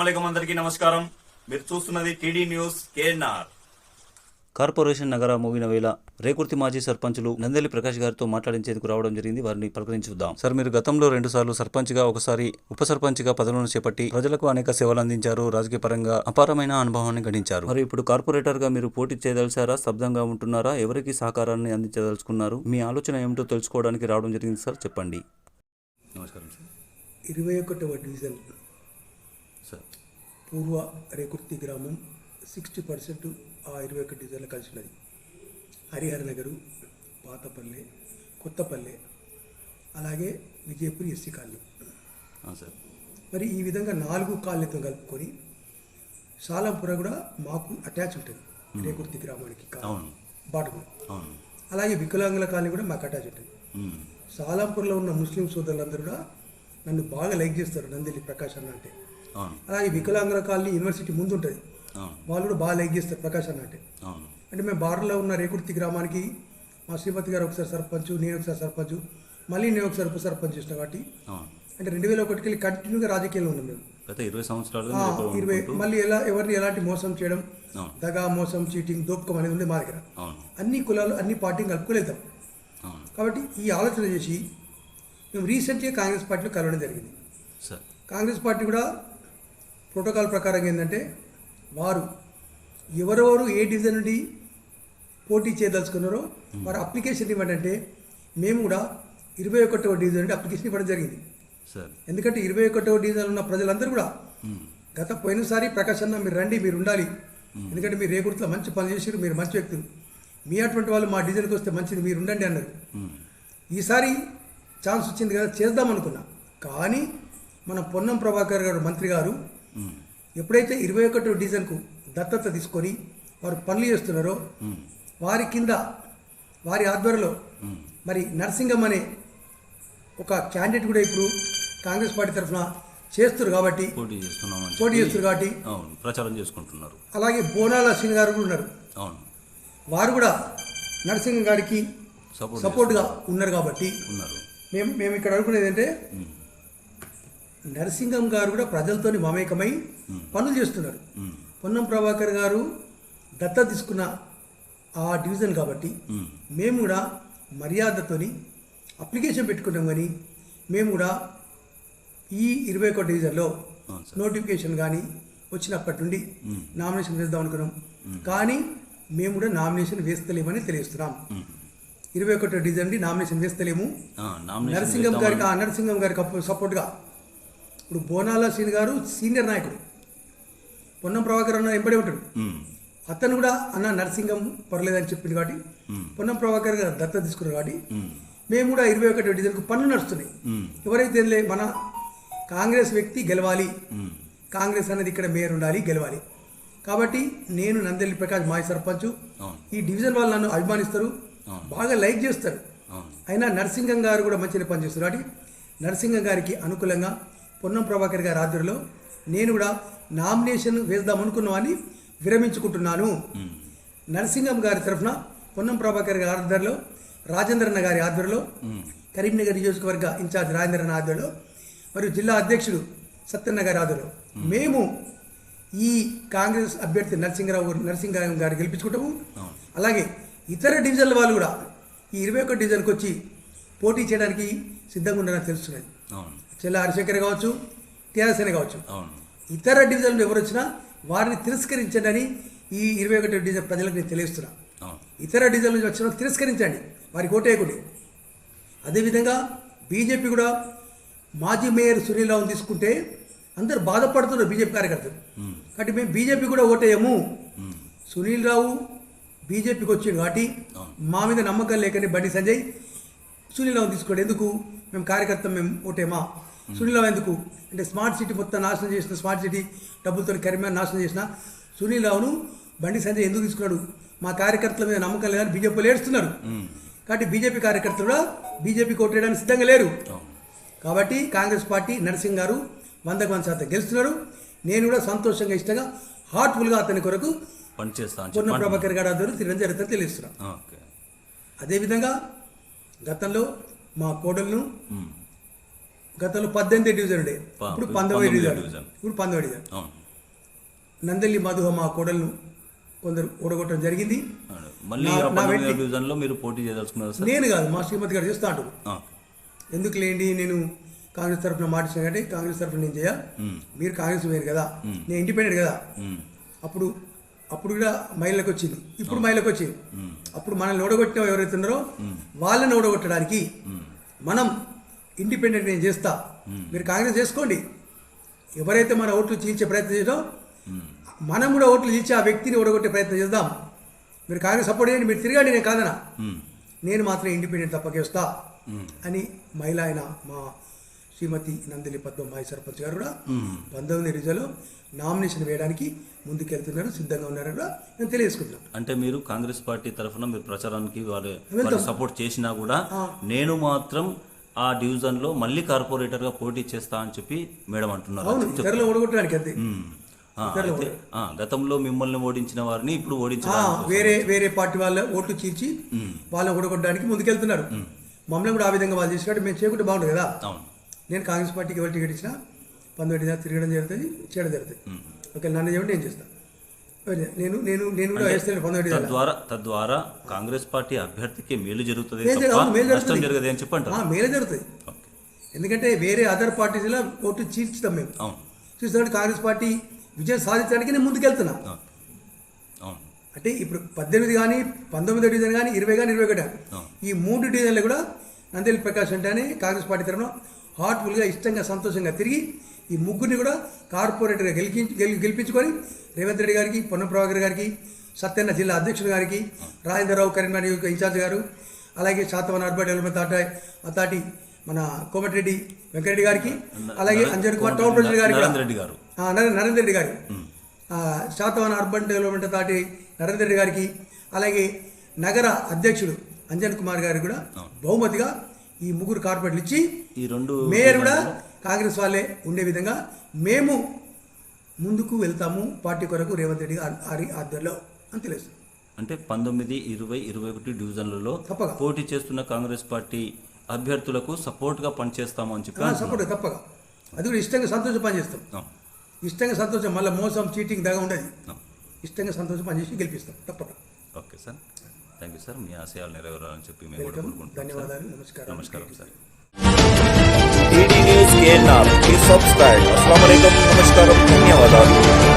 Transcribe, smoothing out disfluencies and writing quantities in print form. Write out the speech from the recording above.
అస్సలాముఅలైకుం అందరికీ నమస్కారం. మీరు చూస్తున్నది టీడీ న్యూస్ కేఎన్ఆర్. కార్పొరేషన్ నగర మూవిన వేళ రేకుర్తి మాజీ సర్పంచులు నందెల్లి ప్రకాష్ గారితో మాట్లాడించేందుకు రావడం జరిగింది. వారిని పలకరించుద్దాం. సార్, మీరు గతంలో 2 సార్లు సర్పంచ్గా, ఒకసారి ఉప సర్పంచ్గా పదవులను చేపట్టి ప్రజలకు అనేక సేవలు అందించారు. రాజకీయ పరంగా అపారమైన అనుభవాన్ని గడించారు. మరి ఇప్పుడు కార్పొరేటర్గా మీరు పోటీ చేయదలిచారా? స్తబ్దంగా ఉంటున్నారా? ఎవరికి సహకారాన్ని అందించదలుచుకున్నారు? మీ ఆలోచన ఏమిటో తెలుసుకోవడానికి రావడం జరిగింది సార్, చెప్పండి. నమస్కారం సార్. 21వ డివిజన్ సార్ పూర్వ రేకుర్తి గ్రామం 60% ఆ 21 డివిజన్లో కలిసి ఉన్నది. హరిహర నగరు, పాతపల్లె, కొత్తపల్లె, అలాగే విజయపురి ఎస్సీ కాలనీ. సార్ మరి ఈ విధంగా 4 కాలనీతో కలుపుకొని సాలంపుర కూడా మాకు అటాచ్ ఉంటుంది రేకుర్తి గ్రామానికి బాటకు. అలాగే వికలాంగుల కాలనీ కూడా మాకు అటాచ్ ఉంటుంది. సాలంపూర్లో ఉన్న ముస్లిం సోదరులందరూ కూడా నన్ను బాగా లైక్ చేస్తారు, నందెల్లి ప్రకాష్ అన్న అంటే. అలాగే వికలాంగుల కాలనీ యూనివర్సిటీ ముందు ఉంటుంది, వాళ్ళు కూడా బాగా లైక్ చేస్తారు ప్రకాష్ అన్న అంటే. అంటే మేము బార్డర్లో ఉన్న రేకుర్తి గ్రామానికి మా శ్రీపతి గారు ఒకసారి సర్పంచ్, నేను ఒకసారి సర్పంచ్, మళ్ళీ నేను ఒకసారి ఉప సర్పంచ్ చేసిన కాబట్టి అంటే 2001కి వెళ్ళి కంటిన్యూగా రాజకీయాల్లో ఉన్నాం మేము. గత 20 సంవత్సరాలు 20 మళ్ళీ ఎవరిని ఎలాంటి మోసం చేయడం, దగా, మోసం, చీటింగ్, దోపకం అనేది ఉంది మా దగ్గర. అన్ని కులాలు, అన్ని పార్టీని కలుపుకోలేతాం. కాబట్టి ఈ ఆలోచన చేసి మేము రీసెంట్గా కాంగ్రెస్ పార్టీలో కలవడం జరిగింది. కాంగ్రెస్ పార్టీ కూడా ప్రోటోకాల్ ప్రకారం ఏంటంటే, వారు ఎవరెవరు ఏ డివిజన్ నుండి పోటీ చేయదలుచుకున్నారో వారు అప్లికేషన్ ఇవ్వండి అంటే మేము కూడా 21వ డివిజన్ నుండి అప్లికేషన్ ఇవ్వడం జరిగింది. ఎందుకంటే 21వ డివిజన్ ఉన్న ప్రజలందరూ కూడా పోయినసారి ప్రకాష్ అన్న మీరు రండి, మీరు ఉండాలి, ఎందుకంటే మీరు రేకుర్తిలో మంచి పని చేసారు, మీరు మంచి వ్యక్తులు, మీ అటువంటి వాళ్ళు మా డివిజన్కి వస్తే మంచిది, మీరు ఉండండి అన్నారు. ఈసారి ఛాన్స్ వచ్చింది కదా, చేద్దాం అనుకున్నా. కానీ మన పొన్నం ప్రభాకర్ గారు మంత్రి గారు ఎప్పుడైతే 21వ డివిజన్కు దత్తత తీసుకొని వారు పనులు చేస్తున్నారో వారి కింద, వారి ఆధ్వర్యంలో మరి నరసింగం అనే ఒక క్యాండిడేట్ కూడా ఇప్పుడు కాంగ్రెస్ పార్టీ తరఫున చేస్తున్నారు కాబట్టి, పోటీ చేస్తున్నారు కాబట్టి ప్రచారం చేసుకుంటున్నారు. అలాగే బోనాల శ్రీని గారు కూడా ఉన్నారు, వారు కూడా నరసింగం గారికి సపోర్ట్గా ఉన్నారు కాబట్టి మేము ఇక్కడ అనుకునేది ఏంటంటే, నరసింగం గారు కూడా ప్రజలతో మమేకమై పనులు చేస్తున్నారు. పొన్నం ప్రభాకర్ గారు దత్తత తీసుకున్న ఆ డివిజన్ కాబట్టి మేము కూడా మర్యాదతోని అప్లికేషన్ పెట్టుకున్నాం. కానీ మేము కూడా ఈ 21 డివిజన్లో నోటిఫికేషన్ కానీ వచ్చినప్పటి నుండి నామినేషన్ వేద్దాం అనుకున్నాం. కానీ మేము కూడా నామినేషన్ వేస్తలేమని తెలియస్తున్నాం. 21వ డివిజన్ నుండి నామినేషన్ వేస్తలేము. నరసింగం గారికి సపోర్ట్గా ఇప్పుడు బోనాల శ్రీని గారు సీనియర్ నాయకుడు, పొన్నం ప్రభాకర్ అన్న ఎంబడే ఉంటాడు, అతను కూడా అన్న నరసింగం పర్లేదని చెప్పింది కాబట్టి పొన్నం ప్రభాకర్ గారు దత్తత తీసుకున్నారు కాబట్టి మేము కూడా 21వ డివిజన్కు పనులు నడుస్తున్నాయి. ఎవరైతే మన కాంగ్రెస్ వ్యక్తి గెలవాలి, కాంగ్రెస్ అనేది ఇక్కడ మేయర్ ఉండాలి, గెలవాలి. కాబట్టి నేను నందెల్లి ప్రకాష్ మాజీ సర్పంచ్, ఈ డివిజన్ వాళ్ళు నన్ను అభిమానిస్తారు, బాగా లైక్ చేస్తారు. అయినా నరసింగం గారు కూడా మంచిగా పనిచేస్తారు కాబట్టి నరసింగం గారికి అనుకూలంగా పొన్నం ప్రభాకర్ గారి ఆధ్వర్యంలో నేను కూడా నామినేషన్ వేద్దాం అనుకున్నామని విరమించుకుంటున్నాను. నరసింగం గారి తరఫున పొన్నం ప్రభాకర్ గారి ఆధ్వర్యంలో, రాజేంద్రన్న గారి ఆధ్వర్యంలో, కరీంనగర్ నియోజకవర్గ ఇన్ఛార్జ్ రాజేంద్రన్న ఆధ్వర్యంలో మరియు జిల్లా అధ్యక్షుడు సత్యన్న గారి ఆధ్వర్యంలో మేము ఈ కాంగ్రెస్ అభ్యర్థి నరసింగం గారు గెలిపించుకుంటాము. అలాగే ఇతర డివిజన్ల వాళ్ళు కూడా ఈ 21 డివిజన్కి వచ్చి పోటీ చేయడానికి సిద్ధంగా ఉన్నారని తెలుస్తున్నది. చెల్ల హరిశంకర్ కావచ్చు, టీఆర్ఎస్ అని కావచ్చు, ఇతర డివిజన్లు ఎవరు వచ్చినా వారిని తిరస్కరించండి అని ఈ 21వ డివిజన్ ప్రజలకు నేను తెలియస్తున్నా. ఇతర డివిజన్ల నుంచి వచ్చిన తిరస్కరించండి, వారికి ఓటేయకండి. అదేవిధంగా బీజేపీ కూడా మాజీ మేయర్ సునీల్ రావుని తీసుకుంటే అందరు బాధపడుతున్నారు బీజేపీ కార్యకర్తలు. కాబట్టి మేము బీజేపీ కూడా ఓటేయము. సునీల్ రావు బీజేపీకి వచ్చింది కాబట్టి మా మీద నమ్మకం లేకని బండి సంజయ్ సునీల్ రావుని తీసుకోండి, ఎందుకు మేము కార్యకర్త, మేము ఓటేమా. సునీల్ రావు ఎందుకు అంటే స్మార్ట్ సిటీ మొత్తం నాశనం చేసిన, స్మార్ట్ సిటీ డబ్బులతో కరీంనగర్ నాశనం చేసిన సునీల్ రావును బండి సంజయ్ ఎందుకు తీసుకున్నాడు? మా కార్యకర్తల మీద నమ్మకం లేదని బీజేపీలు ఏడుస్తున్నారు. కాబట్టి బీజేపీ కార్యకర్తలు కూడా బీజేపీకి ఓటేయడానికి సిద్ధంగా లేరు. కాబట్టి కాంగ్రెస్ పార్టీ నరసింగ్ గారు 100% గెలుస్తున్నారు. నేను కూడా సంతోషంగా, ఇష్టంగా, హార్ట్ఫుల్గా అతని కొరకు పొన్నం ప్రభాకర్ గారు ఆధ్వర్యంలో తిరగడం జరుగుతుందని తెలుస్తున్నాను. అదేవిధంగా గతంలో మా కోడలను గతంలో 18 డివిజన్ ఉండే, ఇప్పుడు 19 డివిజన్, ఇప్పుడు 19 డివిజన్. అవును. నందలి మధుహ మా కోడలను కొందరు ఓడగొట్టడం జరిగింది. మళ్ళీ నా- ఆ నా 19వ వెంటి- డివిజన్లో మీరు పోటీ చేయదలుచుకున్నారు సార్? నేను కాదు, మా శ్రీమతి గారు చేస్తా అంటారు. ఆ. ఎందుకు లేండి, నేను కాంగ్రెస్ తరఫున మాట ఇచ్చిన కంటే కాంగ్రెస్ తరఫున నేను చేయ, మీరు కాంగ్రెస్ వేరు కదా, నేను ఇండిపెండెంట్ కదా. ఉమ్. అప్పుడు కూడా మహిళలకు వచ్చింది, ఇప్పుడు మహిళలకు వచ్చింది. అప్పుడు మనల్ని ఓడగొట్టిన ఎవరైతే ఉన్నారో వాళ్ళని ఓడగొట్టడానికి మనం ఇండిపెండెంట్ నేను చేస్తా, మీరు కాంగ్రెస్ చేసుకోండి. ఎవరైతే మన ఓట్లు చీల్చే ప్రయత్నం చేసామో మనం కూడా ఓట్లు చీల్చి ఆ వ్యక్తిని ఓడగొట్టే ప్రయత్నం చేద్దాం. మీరు కాంగ్రెస్ సపోర్ట్ చేయండి, మీరు తిరగండి, నేను కాదనా. నేను మాత్రం ఇండిపెండెంట్ తప్పకేస్తా అని మహిళ అయిన మా శ్రీమతి నందిలి పద్మ మాజీ సర్పంచ్ గారు కూడా 19 డివిజన్లో నామినేషన్ వేయడానికి ముందుకెళ్తున్నారు, సిద్ధంగా ఉన్నారని కూడా నేను తెలియజేసుకుంటున్నాను. అంటే మీరు కాంగ్రెస్ పార్టీ తరఫున మీరు ప్రచారానికి వాళ్ళు సపోర్ట్ చేసినా కూడా నేను మాత్రం ఆ డివిజన్లో మళ్ళీ కార్పొరేటర్గా పోటీ చేస్తా అని చెప్పి మేడం అంటున్నారు. అవును, ఇతరులు ఓడగొట్టడానికి అంతే. అయితే గతంలో మిమ్మల్ని ఓడించిన వారిని ఇప్పుడు ఓడించడానికి వేరే పార్టీ వాళ్ళ ఓట్లు చీల్చి వాళ్ళని ఓడగొట్టడానికి ముందుకెళ్తున్నారు. మమ్మల్ని కూడా ఆ విధంగా వాళ్ళు చేసినట్టు మేము చేయకుంటే బాగుంటుంది కదా. అవును. నేను కాంగ్రెస్ పార్టీకి ఎవరు టికెట్ ఇచ్చినా 19 డివిజన్ తిరగడం జరుగుతుంది, చేయడం జరుగుతుంది. ఒకవేళ నన్ను చేయడం నేను చేస్తాను. నేను నేను నేను కూడా వేస్తాను 19 డివిజన్. తద్వారా కాంగ్రెస్ పార్టీ అభ్యర్థికి మేలు జరుగుతుంది మేలు తప్ప జరుగుతుంది, మేలు నష్టం జరుగుతుంది. జరగదు అని చెప్పంటారు. మేలే జరుగుతుంది. ఓకే. ఎందుకంటే వేరే అదర్ పార్టీస్లో ఓట్లు చీల్చుతాం మేము. అవును. చూస్తామంటే కాంగ్రెస్ పార్టీ విజయం సాధించడానికి నేను ముందుకెళ్తున్నా. అవును. అవును. అంటే ఇప్పుడు 18 కానీ 19 డివిజన్ కానీ 20 కానీ 21 కానీ ఈ 3 డివిజన్లు కూడా నందేలి ప్రకాష్ అంటేనే కాంగ్రెస్ పార్టీ తరఫున హార్ట్ఫుల్గా ఇష్టంగా సంతోషంగా తిరిగి ఈ ముగ్గురిని కూడా కార్పొరేటర్గా గెలిపించుకొని రేవంత్ రెడ్డి గారికి, పొన్నం ప్రభాకర్ గారికి, సత్యన్న జిల్లా అధ్యక్షుడు గారికి, రాజేంద్రరావు కరీంనగర్ ఇన్ఛార్జ్ గారు, అలాగే శాతవన్ అర్బన్ డెవలప్మెంట్ అథారిటీ మన కోమటిరెడ్డి వెంకరెడ్డి గారికి, అలాగే అంజన్ కుమార్ టౌన్ ప్రెసిడెంట్ గారికి, నరేంద్ర రెడ్డి గారు, నరేంద్ర రెడ్డి గారికి, Shatavan urban development authority Narendra Reddy గారికి, అలాగే నగర అధ్యక్షుడు అంజన్ కుమార్ గారికి కూడా బహుమతిగా ఈ ముగ్గురు కార్పొరేట్లు ఇచ్చి ఈ 2 మేయర్ కూడా కాంగ్రెస్ వాళ్ళే ఉండే విధంగా మేము ముందుకు వెళ్తాము పార్టీ కొరకు రేవంత్ రెడ్డి గారి ఆధ్వర్యంలో అని తెలుస్తుంది. అంటే 19, 20, 21 డివిజన్లలో తప్పగా పోటీ చేస్తున్న కాంగ్రెస్ పార్టీ అభ్యర్థులకు సపోర్ట్గా పనిచేస్తాము అని చెప్పి సపోర్ట్ తప్పగా అది కూడా ఇష్టంగా సంతోషం పనిచేస్తాం. ఇష్టంగా సంతోషం, మళ్ళీ మోసం చీటింగ్ దాకా ఉండదు. ఇష్టంగా సంతోషం పనిచేసి గెలిపిస్తాం తప్పక. Okay sir, thank you sir. మీ ఆశయాలు నెరవేరాలని చెప్పి మేము కూడా కోరుకుంటున్నాం. ధన్యవాదాలు. నమస్కారం. నమస్కారం సార్. डीडी न्यूज़ के नाम प्लीज सब्सक्राइब। अस्सलाम वालेकुम, नमस्कार, धन्यवाद।